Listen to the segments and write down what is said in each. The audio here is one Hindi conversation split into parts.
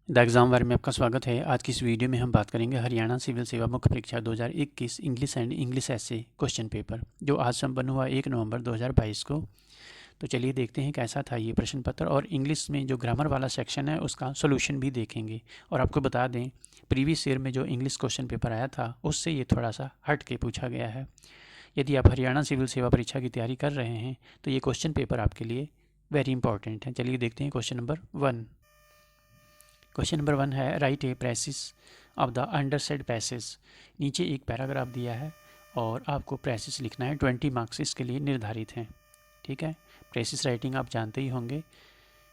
द एग्ज़ाम वार में आपका स्वागत है। आज की इस वीडियो में हम बात करेंगे हरियाणा सिविल सेवा मुख्य परीक्षा 2021 इंग्लिश एंड इंग्लिश ऐसे क्वेश्चन पेपर, जो आज संपन्न हुआ 1 नवंबर 2022 को। तो चलिए देखते हैं कैसा था ये प्रश्न पत्र, और इंग्लिश में जो ग्रामर वाला सेक्शन है उसका सोल्यूशन भी देखेंगे। और आपको बता दें, प्रीवियस ईयर में जो इंग्लिश क्वेश्चन पेपर आया था उससे ये थोड़ा सा हट के पूछा गया है। यदि आप हरियाणा सिविल सेवा परीक्षा की तैयारी कर रहे हैं तो ये क्वेश्चन पेपर आपके लिए वेरी इंपॉर्टेंट है। चलिए देखते हैं क्वेश्चन नंबर 1। क्वेश्चन नंबर 1 है, write a precis of the undersaid passage. नीचे एक पैराग्राफ दिया है और आपको प्रेसिस लिखना है। 20 मार्क्स इसके लिए निर्धारित हैं। ठीक है, प्रेसिस राइटिंग आप जानते ही होंगे।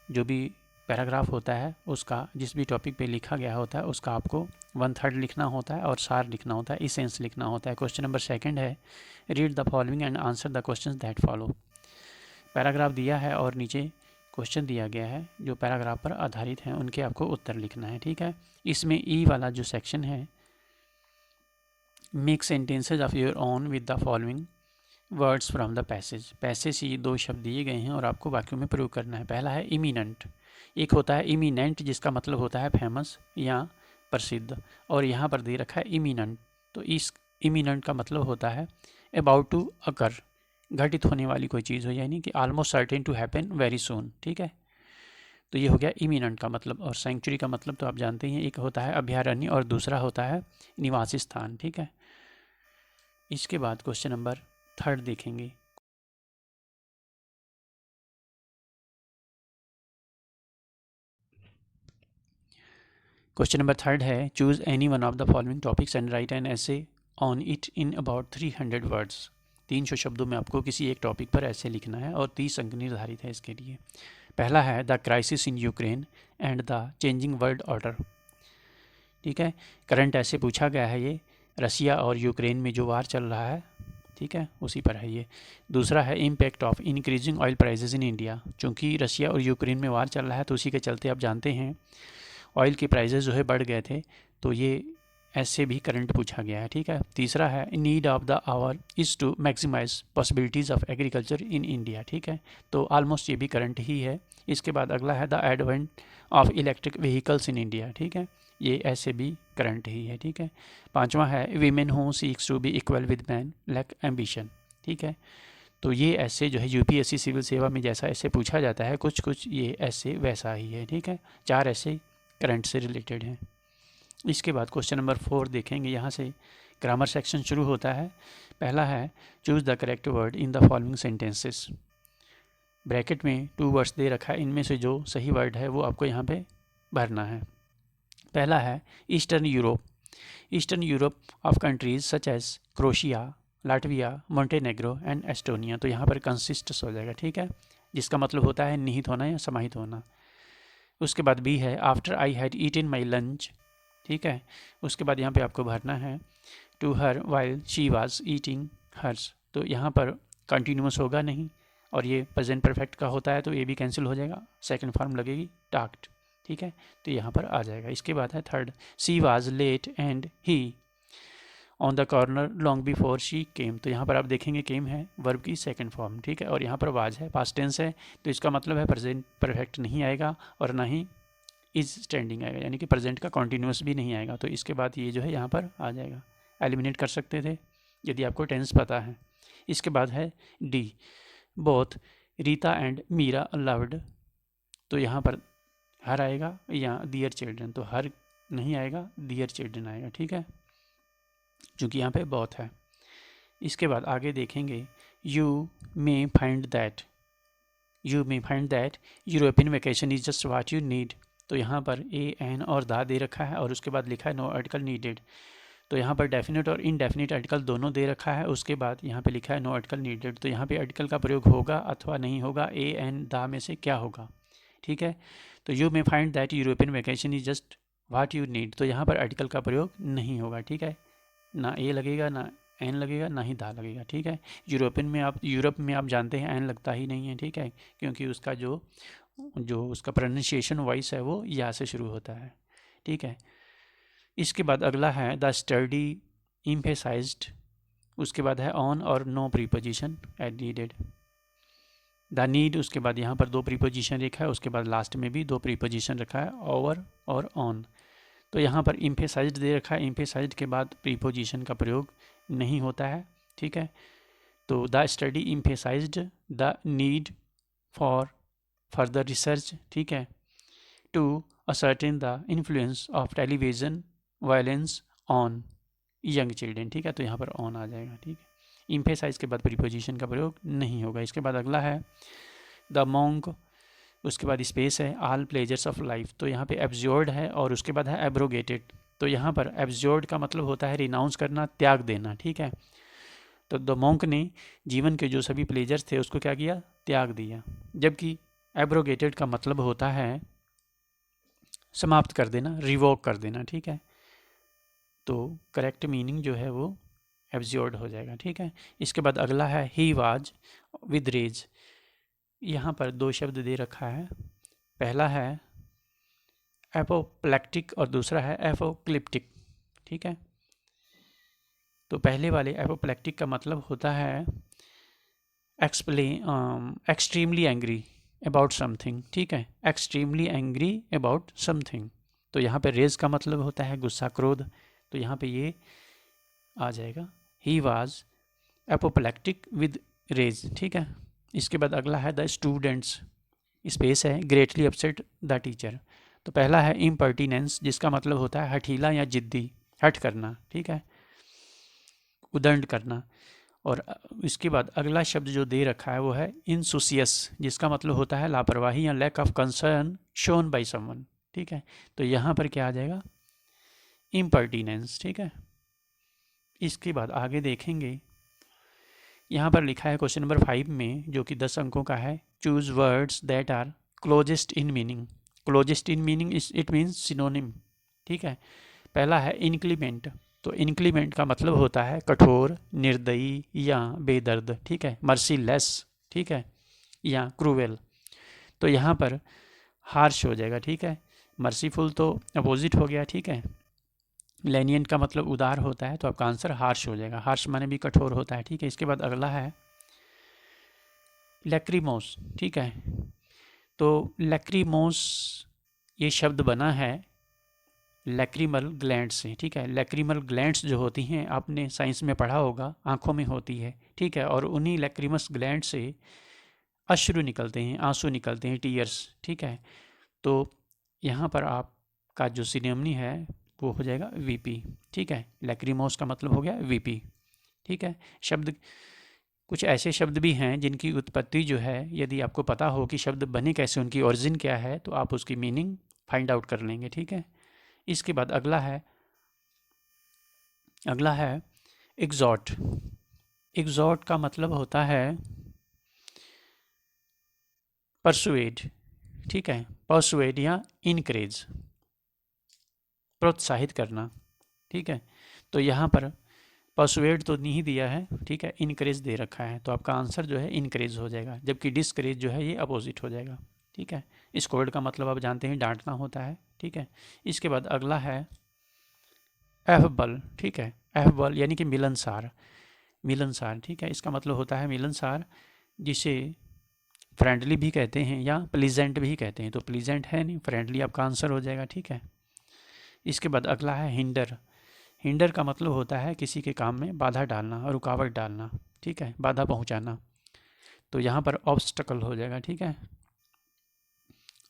जो भी पैराग्राफ होता है उसका, जिस भी टॉपिक पे लिखा गया होता है उसका आपको 1/3 लिखना होता है और सार लिखना होता है, इसेंस लिखना होता है। क्वेश्चन नंबर 2 है, read the following and answer the questions that follow. Paragraph दिया है और नीचे क्वेश्चन दिया गया है जो पैराग्राफ पर आधारित हैं, उनके आपको उत्तर लिखना है। ठीक है, इसमें ई वाला जो सेक्शन है, make sentences of your own with the following words from the passage. Passage से ये 2 शब्द दिए गए हैं और आपको वाक्यों में प्रयोग करना है। पहला है इमिनेंट। एक होता है इमिनेंट जिसका मतलब होता है फेमस या प्रसिद्ध, और यहाँ पर दे रखा है इमिनेंट। तो इस इमिनेंट का मतलब होता है अबाउट टू अकर, घटित होने वाली कोई चीज़ हो, यानी कि almost certain to happen very soon. ठीक है, तो ये हो गया इमिनेंट का मतलब। और सेंचुरी का मतलब तो आप जानते ही हैं, एक होता है अभयारण्य और दूसरा होता है निवासी स्थान। ठीक है, इसके बाद क्वेश्चन नंबर 3 देखेंगे। क्वेश्चन नंबर 3 है, choose any one of the following topics and write an essay on it in about 300 words. 300 शब्दों में आपको किसी एक टॉपिक पर ऐसे लिखना है और 30 अंक निर्धारित है इसके लिए। पहला है the crisis in Ukraine and the changing world order. ठीक है, करंट ऐसे पूछा गया है ये, रसिया और यूक्रेन में जो वार चल रहा है, ठीक है, उसी पर है ये। दूसरा है impact of increasing oil prices in India. चूँकि रसिया और यूक्रेन में वार चल रहा है तो उसी के चलते आप जानते हैं ऑयल के प्राइसेस जो है बढ़ गए थे, तो ये ऐसे भी करंट पूछा गया है। ठीक है, तीसरा है need of the hour is to maximise possibilities of agriculture in India. ठीक है, तो ऑलमोस्ट ये भी करंट ही है। इसके बाद अगला है the advent of electric vehicles in India. ठीक है, ये ऐसे भी करंट ही है। ठीक है, पांचवा है women who seeks to be equal with man lack ambition. ठीक है, तो ये ऐसे जो है यूपीएससी सिविल सेवा में जैसा ऐसे पूछा जाता है, कुछ कुछ ये ऐसे वैसा ही है। ठीक है, 4 ऐसे करंट से रिलेटेड हैं। इसके बाद क्वेश्चन नंबर 4 देखेंगे। यहाँ से ग्रामर सेक्शन शुरू होता है। पहला है choose the correct word in the following sentences. Bracket में 2 वर्ड्स दे रखा है, इनमें से जो सही वर्ड है वो आपको यहाँ पे भरना है। पहला है Eastern Europe. Eastern Europe of countries such as Croatia, Latvia, Montenegro and Estonia. तो यहाँ पर कंसिस्ट्स हो जाएगा। ठीक है, जिसका मतलब होता है निहित होना या समाहित होना। उसके बाद बी है after I had eaten my lunch. ठीक है, उसके बाद यहाँ पे आपको भरना है to her while she was eating hers. तो यहाँ पर कंटिन्यूस होगा नहीं, और ये प्रेजेंट परफेक्ट का होता है तो ये भी कैंसिल हो जाएगा, सेकंड फॉर्म लगेगी टाक्ड। ठीक है, तो यहाँ पर आ जाएगा। इसके बाद है third, she was late and he on the corner long before she came. तो यहाँ पर आप देखेंगे केम है वर्ब की सेकंड फॉर्म। ठीक है, और यहाँ पर वाज है पास्ट टेंस है, तो इसका मतलब है प्रेजेंट परफेक्ट नहीं आएगा और ना ही इज स्टैंडिंग आएगा, यानी कि प्रेजेंट का कॉन्टीन्यूस भी नहीं आएगा। तो इसके बाद ये जो है यहाँ पर आ जाएगा। एलिमिनेट कर सकते थे यदि आपको टेंस पता है। इसके बाद है D, both Rita and Meera loved. तो यहाँ पर हर आएगा या दियर चिल्ड्रन, तो हर नहीं आएगा, दियर चिल्ड्रन आएगा। ठीक है, क्योंकि यहाँ पे बोथ है। इसके बाद आगे देखेंगे, you may find that, you may find that European vacation is just what you need. तो यहाँ पर ए एन और दा दे रखा है और उसके बाद लिखा है नो आर्टिकल नीडेड। तो यहाँ पर डेफिनेट और इनडेफिनेट आर्टिकल दोनों दे रखा है, उसके बाद यहाँ पे लिखा है नो आर्टिकल नीडेड। तो यहाँ पे आर्टिकल का प्रयोग होगा अथवा नहीं होगा, ए एन दा में से क्या होगा। ठीक है, तो you may find that European vacation is just what you need, तो यहाँ पर आर्टिकल का प्रयोग नहीं होगा। ठीक है, ना ए लगेगा, ना एन लगेगा, ना ही दा लगेगा। ठीक है, यूरोप में आप जानते हैं एन लगता ही नहीं है। ठीक है, क्योंकि उसका जो जो उसका प्रोनाउंसिएशन वॉइस है वो या से शुरू होता है। ठीक है, इसके बाद अगला है द स्टडी इम्फेसाइज्ड। उसके बाद है ऑन और no preposition add needed. The need, उसके बाद यहाँ पर 2 प्रीपोजिशन रखा है, उसके बाद लास्ट में भी 2 प्रीपोजिशन रखा है, ओवर और ऑन। तो यहाँ पर एम्फेसाइज्ड दे रखा है, एम्फेसाइज्ड के बाद प्रीपोजिशन का प्रयोग नहीं होता है, ठीक है। तो the study emphasised the need for further research, ठीक है, to ascertain the influence of television violence on young children, ठीक है। तो यहाँ पर ऑन आ जाएगा, ठीक है। एम्फेसाइज के बाद प्रीपोजिशन का प्रयोग नहीं होगा। इसके बाद अगला है द मॉन्क, उसके बाद स्पेस है ऑल प्लेजर्स ऑफ लाइफ। तो यहाँ पे एब्जॉर्ड है और उसके बाद है एब्रोगेटेड। तो यहाँ पर एब्जॉर्ड का मतलब होता है रिनाउंस करना, त्याग देना, ठीक है। तो द मॉन्क ने जीवन के जो सभी प्लेजर्स थे उसको क्या किया, त्याग दिया। जबकि एब्रोगेटेड का मतलब होता है समाप्त कर देना, रिवोक कर देना, ठीक है। तो करेक्ट मीनिंग जो है वो एब्जॉर्ड हो जाएगा, ठीक है। इसके बाद अगला है ही वाज विद रेज। यहाँ पर 2 शब्द दे रखा है, पहला है एपोप्लेक्टिक और दूसरा है एपोक्लिप्टिक, ठीक है। तो पहले वाले एपोप्लेक्टिक का मतलब होता है एक्सट्रीमली एंग्री अबाउट समथिंग, ठीक है, एक्सट्रीमली एंग्री अबाउट समथिंग। तो यहाँ पे रेज का मतलब होता है गुस्सा, क्रोध। तो यहाँ पे ये आ जाएगा ही वाज एपोप्लेक्टिक विद रेज, ठीक है। इसके बाद अगला है द स्टूडेंट्स, स्पेस है ग्रेटली अपसेट द टीचर। तो पहला है इम्पर्टिनेंस, जिसका मतलब होता है हठीला या जिद्दी, हट करना, ठीक है, उदंड करना। और इसके बाद अगला शब्द जो दे रखा है वो है इनसुसियस, जिसका मतलब होता है लापरवाही या lack of concern shown by someone, ठीक है। तो यहाँ पर क्या आ जाएगा, इम्पर्टिनेंस, ठीक है। इसके बाद आगे देखेंगे, यहाँ पर लिखा है क्वेश्चन नंबर 5 में, जो कि 10 अंकों का है, choose words that are closest in meaning. Closest in meaning it means synonym, ठीक है। पहला है इनक्लीमेंट। तो इनक्लीमेंट का मतलब होता है कठोर, निर्दयी या बेदर्द, ठीक है, मर्सीलेस, ठीक है, या क्रूवेल। तो यहाँ पर हार्श हो जाएगा, ठीक है। मर्सीफुल तो अपोजिट हो गया, ठीक है। लेनियंट का मतलब उदार होता है, तो आपका आंसर हार्श हो जाएगा। हार्श माने भी कठोर होता है, ठीक है। इसके बाद अगला है लैक्रीमोस, ठीक है। तो लैक्रीमोस ये शब्द बना है लैक्रीमल ग्लैंड से, ठीक है। लैक्रीमल ग्लैंड्स जो होती हैं आपने साइंस में पढ़ा होगा, आंखों में होती है, ठीक है। और उन्हीं लैक्रीमस ग्लैंड से अश्रु निकलते हैं, आंसू निकलते हैं, टीयर्स, ठीक है। तो यहाँ पर आपका जो सिनोनिम है वो हो जाएगा वीपी, ठीक है। लैक्रीमोस का मतलब हो गया वीपी, ठीक है। शब्द, कुछ ऐसे शब्द भी हैं जिनकी उत्पत्ति जो है, यदि आपको पता हो कि शब्द बने कैसे, उनकी ओरिजिन क्या है, तो आप उसकी मीनिंग फाइंड आउट कर लेंगे, ठीक है। इसके बाद अगला है एग्जॉट। एग्जॉट का मतलब होता है परसुएड, ठीक है, परसुएड या इनकरेज, प्रोत्साहित करना, ठीक है। तो यहाँ पर परसुएड तो नहीं दिया है, ठीक है, इनकरेज दे रखा है। तो आपका आंसर जो है इनकरेज हो जाएगा, जबकि डिस्करेज जो है ये अपोजिट हो जाएगा, ठीक है। स्कोल्ड का मतलब आप जानते हैं डांटना होता है, ठीक है। इसके बाद अगला है एफबल, ठीक है। एफबल यानी कि मिलनसार, मिलनसार, ठीक है। इसका मतलब होता है मिलनसार, जिसे फ्रेंडली भी कहते हैं या प्लीजेंट भी कहते हैं। तो प्लीजेंट है नहीं, फ्रेंडली आपका आंसर हो जाएगा, ठीक है। इसके बाद अगला है हिंडर। हिंडर का मतलब होता है किसी के काम में बाधा डालना और रुकावट डालना, ठीक है, बाधा पहुंचाना। तो यहाँ पर ऑब्स्टकल हो जाएगा, ठीक है,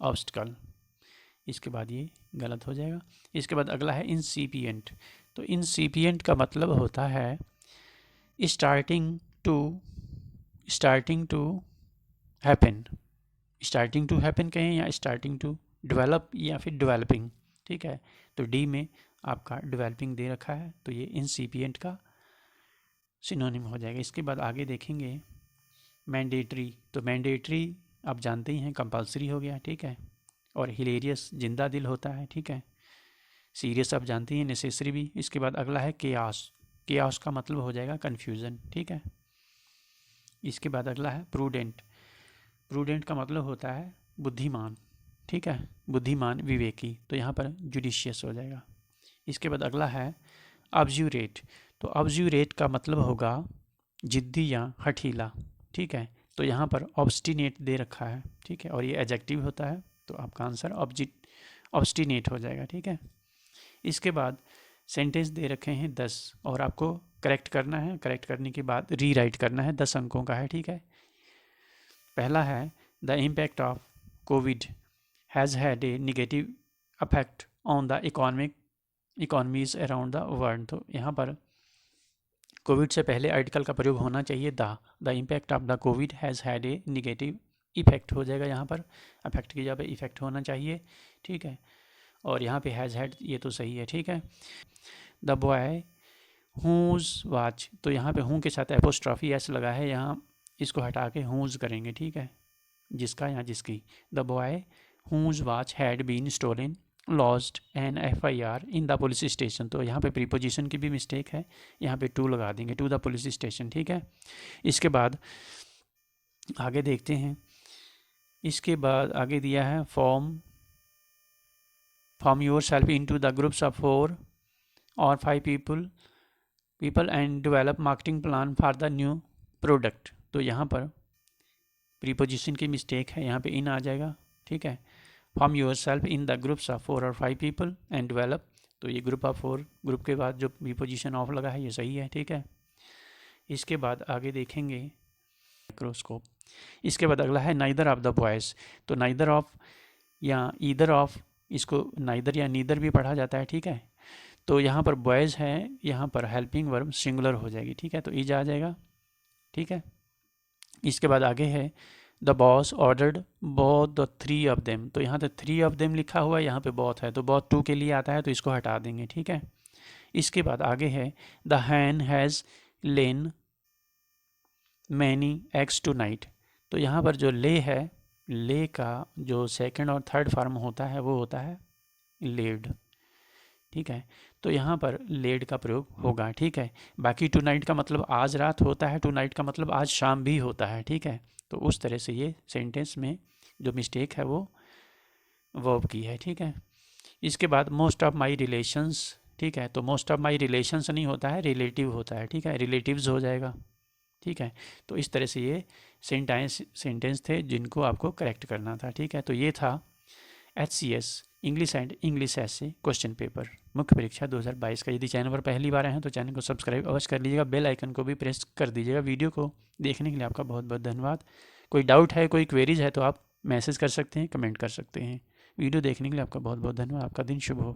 ऑब्स्टकल। इसके बाद ये गलत हो जाएगा। इसके बाद अगला है इंसिपिएंट। तो इंसिपिएंट का मतलब होता है starting to happen, starting to happen कहें या स्टार्टिंग टू डेवलप या फिर डेवलपिंग, ठीक है। तो डी में आपका डेवलपिंग दे रखा है, तो ये इंसिपिएंट का सिनोनिम हो जाएगा। इसके बाद आगे देखेंगे मैंडेटरी। तो मैंडेटरी आप जानते ही हैं कंपल्सरी हो गया, ठीक है। और हिलेरियस जिंदा दिल होता है, ठीक है। सीरियस आप जानते हैं नेसेसरी भी। इसके बाद अगला है केयास। केयास का मतलब हो जाएगा कन्फ्यूज़न, ठीक है। इसके बाद अगला है प्रूडेंट। प्रूडेंट का मतलब होता है बुद्धिमान, ठीक है, बुद्धिमान विवेकी। तो यहाँ पर जुडिशियस हो जाएगा। इसके बाद अगला है ऑब्ज्यूरेट। तो ऑब्ज्यूरेट का मतलब होगा जिद्दी या हठीला, ठीक है। तो यहाँ पर ऑब्स्टिनेट दे रखा है, ठीक है, और ये एडजेक्टिव होता है, तो आपका आंसर ऑब्स्टिनेट हो जाएगा, ठीक है। इसके बाद सेंटेंस दे रखे हैं 10 और आपको करेक्ट करना है। करेक्ट करने के बाद रीराइट करना है, 10 अंकों का है, ठीक है। पहला है the impact of Covid has had a negative affect on the economies around the world. तो यहाँ पर कोविड से पहले आर्टिकल का प्रयोग होना चाहिए the impact of the Covid has had a negative effect हो जाएगा, यहाँ पर अफेक्ट की जगह पे इफेक्ट होना चाहिए, ठीक है। और यहाँ पे हैज़ हैड ये तो सही है, ठीक है। द बॉय हूज वाच, तो यहाँ पे हूँ के साथ एपोस्ट्रॉफी एस लगा है, यहाँ इसको हटा के हूज करेंगे, ठीक है, जिसका या जिसकी। The boy whose watch had been stolen lost an FIR in the police station. तो यहाँ पे प्रीपोजिशन की भी मिस्टेक है, यहाँ पे टू लगा देंगे, टू द पुलिस स्टेशन, ठीक है। इसके बाद आगे देखते हैं। इसके बाद आगे दिया है form your self into the groups of 4 और 5 people and develop marketing plan for the new product. तो यहाँ पर प्रीपोजिशन की मिस्टेक है, यहाँ पे इन आ जाएगा, ठीक है। Form your self in the groups of 4 और 5 पीपल एंड डेवलप, तो ये ग्रुप ऑफ 4, ग्रुप के बाद जो प्रीपोजिशन ऑफ लगा है ये सही है, ठीक है। इसके बाद आगे देखेंगे माइक्रोस्कोप। इसके बाद अगला है नाइदर ऑफ द बॉयज़। तो नाइदर ऑफ या ईदर ऑफ, इसको नाइदर या नीदर भी पढ़ा जाता है, ठीक है। तो यहाँ पर बॉयज़ है, यहाँ पर हेल्पिंग वर्ब सिंगुलर हो जाएगी, ठीक है, तो ईज आ जाएगा, ठीक है। इसके बाद आगे है the boss ordered both the 3 of them. तो यहाँ पे 3 ऑफ देम लिखा हुआ है, यहाँ पे बोथ है, तो बोथ 2 के लिए आता है, तो इसको हटा देंगे, ठीक है। इसके बाद आगे है the hen has lain many eggs tonight. तो यहाँ पर जो ले है, ले का जो सेकंड और थर्ड फॉर्म होता है वो होता है लेड, ठीक है। तो यहाँ पर लेड का प्रयोग होगा, ठीक है। बाकी टू नाइट का मतलब आज रात होता है, टू नाइट का मतलब आज शाम भी होता है, ठीक है। तो उस तरह से ये सेंटेंस में जो मिस्टेक है वो वर्ब की है, ठीक है। इसके बाद मोस्ट ऑफ माई रिलेशंस, ठीक है, तो मोस्ट ऑफ माई रिलेशंस नहीं होता है, रिलेटिव होता है, ठीक है, रिलेटिव्स हो जाएगा, ठीक है। तो इस तरह से ये सेंटेंस थे जिनको आपको करेक्ट करना था, ठीक है। तो ये था HCS इंग्लिश एंड इंग्लिश ऐसे क्वेश्चन पेपर मुख्य परीक्षा 2022 का। यदि चैनल पर पहली बार आए हैं तो चैनल को सब्सक्राइब अवश्य कर लीजिएगा, बेल आइकन को भी प्रेस कर दीजिएगा। वीडियो को देखने के लिए आपका बहुत बहुत धन्यवाद। कोई डाउट है, कोई क्वेरीज है तो आप मैसेज कर सकते हैं, कमेंट कर सकते हैं। वीडियो देखने के लिए आपका बहुत बहुत धन्यवाद। आपका दिन शुभ हो।